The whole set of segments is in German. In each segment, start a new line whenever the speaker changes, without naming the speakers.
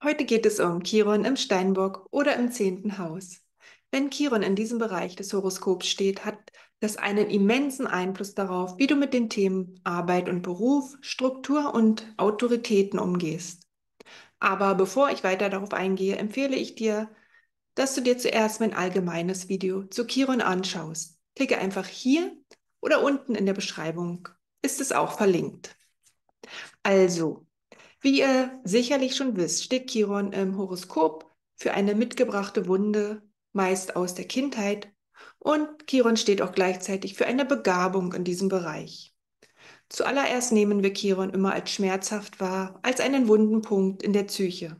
Heute geht es um Chiron im Steinbock oder im 10. Haus. Wenn Chiron in diesem Bereich des Horoskops steht, hat das einen immensen Einfluss darauf, wie du mit den Themen Arbeit und Beruf, Struktur und Autoritäten umgehst. Aber bevor ich weiter darauf eingehe, empfehle ich dir, dass du dir zuerst mein allgemeines Video zu Chiron anschaust. Klicke einfach hier oder unten in der Beschreibung. Ist es auch verlinkt. Also, wie ihr sicherlich schon wisst, steht Chiron im Horoskop für eine mitgebrachte Wunde, meist aus der Kindheit, und Chiron steht auch gleichzeitig für eine Begabung in diesem Bereich. Zuallererst nehmen wir Chiron immer als schmerzhaft wahr, als einen wunden Punkt in der Psyche.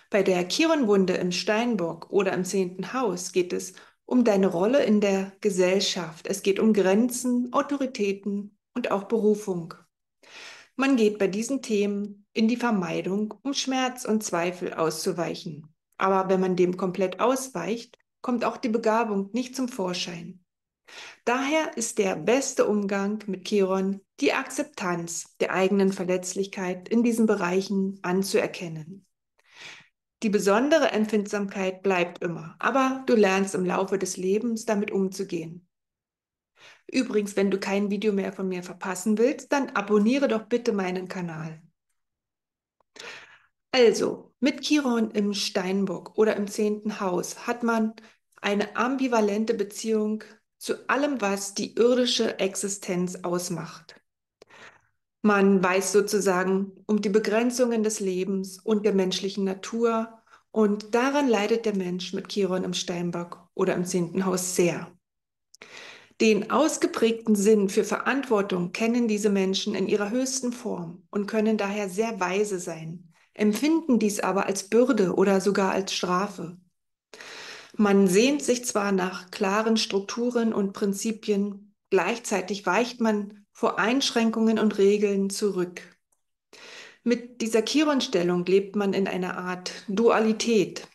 Bei der Chiron-Wunde im Steinbock oder im 10. Haus geht es um deine Rolle in der Gesellschaft. Es geht um Grenzen, Autoritäten und auch Berufung. Man geht bei diesen Themen in die Vermeidung, um Schmerz und Zweifel auszuweichen. Aber wenn man dem komplett ausweicht, kommt auch die Begabung nicht zum Vorschein. Daher ist der beste Umgang mit Chiron die Akzeptanz der eigenen Verletzlichkeit in diesen Bereichen anzuerkennen. Die besondere Empfindsamkeit bleibt immer, aber du lernst im Laufe des Lebens damit umzugehen. Übrigens, wenn du kein Video mehr von mir verpassen willst, dann abonniere doch bitte meinen Kanal. Also, mit Chiron im Steinbock oder im 10. Haus hat man eine ambivalente Beziehung zu allem, was die irdische Existenz ausmacht. Man weiß sozusagen um die Begrenzungen des Lebens und der menschlichen Natur, und daran leidet der Mensch mit Chiron im Steinbock oder im 10. Haus sehr. Den ausgeprägten Sinn für Verantwortung kennen diese Menschen in ihrer höchsten Form und können daher sehr weise sein, empfinden dies aber als Bürde oder sogar als Strafe. Man sehnt sich zwar nach klaren Strukturen und Prinzipien, gleichzeitig weicht man vor Einschränkungen und Regeln zurück. Mit dieser Chiron-Stellung lebt man in einer Art Dualität,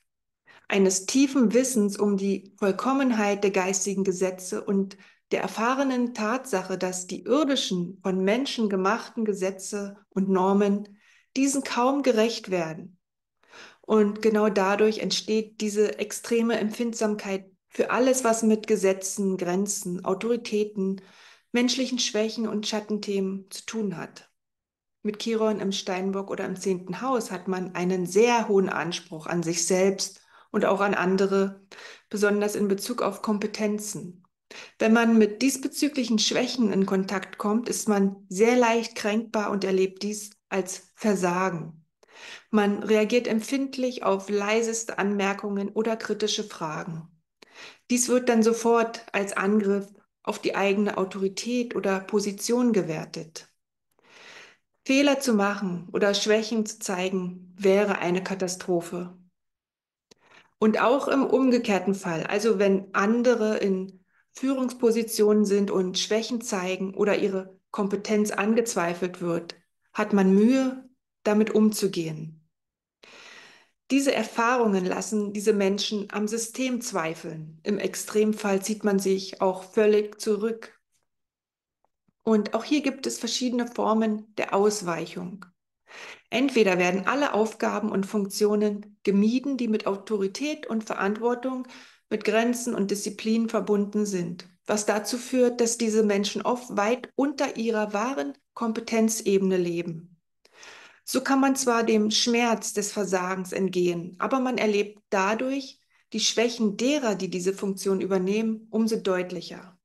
eines tiefen Wissens um die Vollkommenheit der geistigen Gesetze und der erfahrenen Tatsache, dass die irdischen, von Menschen gemachten Gesetze und Normen diesen kaum gerecht werden. Und genau dadurch entsteht diese extreme Empfindsamkeit für alles, was mit Gesetzen, Grenzen, Autoritäten, menschlichen Schwächen und Schattenthemen zu tun hat. Mit Chiron im Steinbock oder im 10. Haus hat man einen sehr hohen Anspruch an sich selbst und auch an andere, besonders in Bezug auf Kompetenzen. Wenn man mit diesbezüglichen Schwächen in Kontakt kommt, ist man sehr leicht kränkbar und erlebt dies als Versagen. Man reagiert empfindlich auf leiseste Anmerkungen oder kritische Fragen. Dies wird dann sofort als Angriff auf die eigene Autorität oder Position gewertet. Fehler zu machen oder Schwächen zu zeigen, wäre eine Katastrophe. Und auch im umgekehrten Fall, also wenn andere in Führungspositionen sind und Schwächen zeigen oder ihre Kompetenz angezweifelt wird, hat man Mühe, damit umzugehen. Diese Erfahrungen lassen diese Menschen am System zweifeln. Im Extremfall zieht man sich auch völlig zurück. Und auch hier gibt es verschiedene Formen der Ausweichung. Entweder werden alle Aufgaben und Funktionen gemieden, die mit Autorität und Verantwortung, mit Grenzen und Disziplin verbunden sind, was dazu führt, dass diese Menschen oft weit unter ihrer wahren Kompetenzebene leben. So kann man zwar dem Schmerz des Versagens entgehen, aber man erlebt dadurch die Schwächen derer, die diese Funktion übernehmen, umso deutlicher.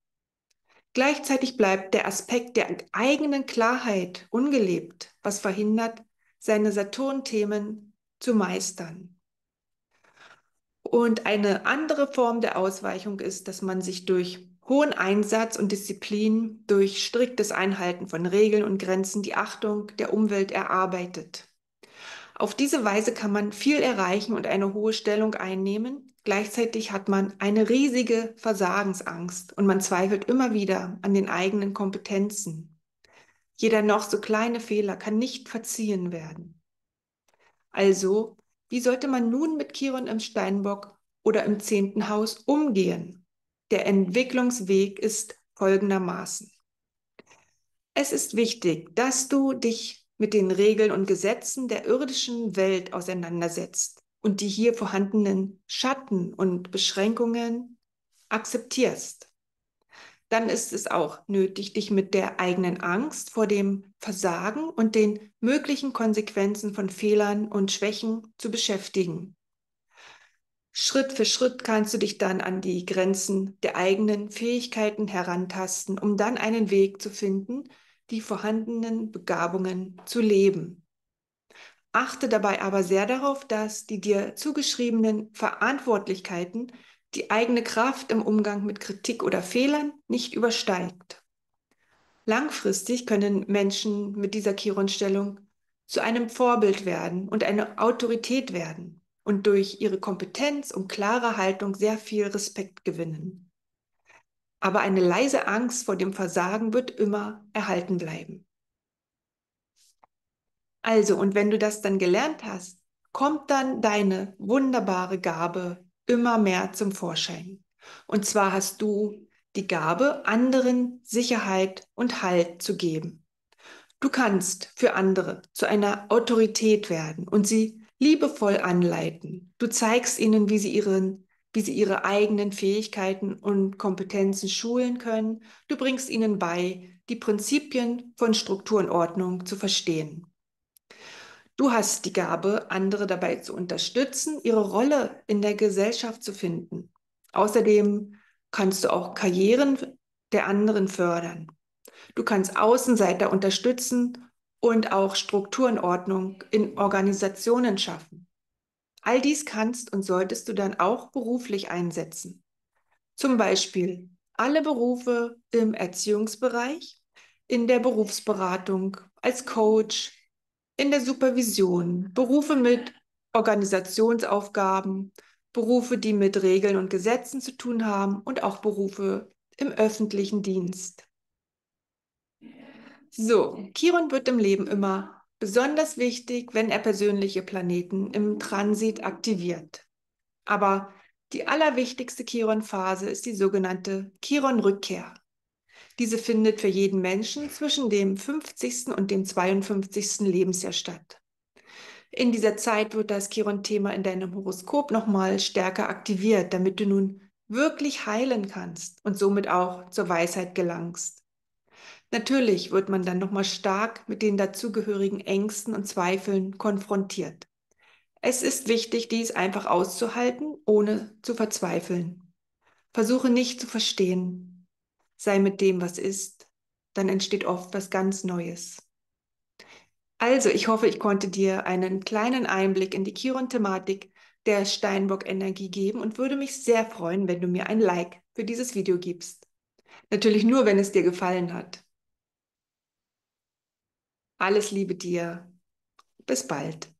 Gleichzeitig bleibt der Aspekt der eigenen Klarheit ungelebt, was verhindert, seine Saturn-Themen zu meistern. Und eine andere Form der Ausweichung ist, dass man sich durch hohen Einsatz und Disziplin, durch striktes Einhalten von Regeln und Grenzen die Achtung der Umwelt erarbeitet. Auf diese Weise kann man viel erreichen und eine hohe Stellung einnehmen. Gleichzeitig hat man eine riesige Versagensangst und man zweifelt immer wieder an den eigenen Kompetenzen. Jeder noch so kleine Fehler kann nicht verziehen werden. Also, wie sollte man nun mit Chiron im Steinbock oder im 10. Haus umgehen? Der Entwicklungsweg ist folgendermaßen. Es ist wichtig, dass du dich mit den Regeln und Gesetzen der irdischen Welt auseinandersetzt und die hier vorhandenen Schatten und Beschränkungen akzeptierst, dann ist es auch nötig, dich mit der eigenen Angst vor dem Versagen und den möglichen Konsequenzen von Fehlern und Schwächen zu beschäftigen. Schritt für Schritt kannst du dich dann an die Grenzen der eigenen Fähigkeiten herantasten, um dann einen Weg zu finden, die vorhandenen Begabungen zu leben. Achte dabei aber sehr darauf, dass die dir zugeschriebenen Verantwortlichkeiten die eigene Kraft im Umgang mit Kritik oder Fehlern nicht übersteigt. Langfristig können Menschen mit dieser Chiron-Stellung zu einem Vorbild werden und eine Autorität werden und durch ihre Kompetenz und klare Haltung sehr viel Respekt gewinnen. Aber eine leise Angst vor dem Versagen wird immer erhalten bleiben. Also, und wenn du das dann gelernt hast, kommt dann deine wunderbare Gabe immer mehr zum Vorschein. Und zwar hast du die Gabe, anderen Sicherheit und Halt zu geben. Du kannst für andere zu einer Autorität werden und sie liebevoll anleiten. Du zeigst ihnen, wie sie ihre eigenen Fähigkeiten und Kompetenzen schulen können. Du bringst ihnen bei, die Prinzipien von Struktur und Ordnung zu verstehen. Du hast die Gabe, andere dabei zu unterstützen, ihre Rolle in der Gesellschaft zu finden. Außerdem kannst du auch Karrieren der anderen fördern. Du kannst Außenseiter unterstützen und auch Strukturenordnung in Organisationen schaffen. All dies kannst und solltest du dann auch beruflich einsetzen. Zum Beispiel alle Berufe im Erziehungsbereich, in der Berufsberatung, als Coach, in der Supervision, Berufe mit Organisationsaufgaben, Berufe, die mit Regeln und Gesetzen zu tun haben und auch Berufe im öffentlichen Dienst. So, Chiron wird im Leben immer besonders wichtig, wenn er persönliche Planeten im Transit aktiviert. Aber die allerwichtigste Chiron-Phase ist die sogenannte Chiron-Rückkehr. Diese findet für jeden Menschen zwischen dem 50. und dem 52. Lebensjahr statt. In dieser Zeit wird das Chiron-Thema in deinem Horoskop nochmal stärker aktiviert, damit du nun wirklich heilen kannst und somit auch zur Weisheit gelangst. Natürlich wird man dann nochmal stark mit den dazugehörigen Ängsten und Zweifeln konfrontiert. Es ist wichtig, dies einfach auszuhalten, ohne zu verzweifeln. Versuche nicht zu verstehen. Sei mit dem, was ist. Dann entsteht oft was ganz Neues. Also, ich hoffe, ich konnte dir einen kleinen Einblick in die Chiron-Thematik der Steinbock-Energie geben und würde mich sehr freuen, wenn du mir ein Like für dieses Video gibst. Natürlich nur, wenn es dir gefallen hat. Alles Liebe dir. Bis bald.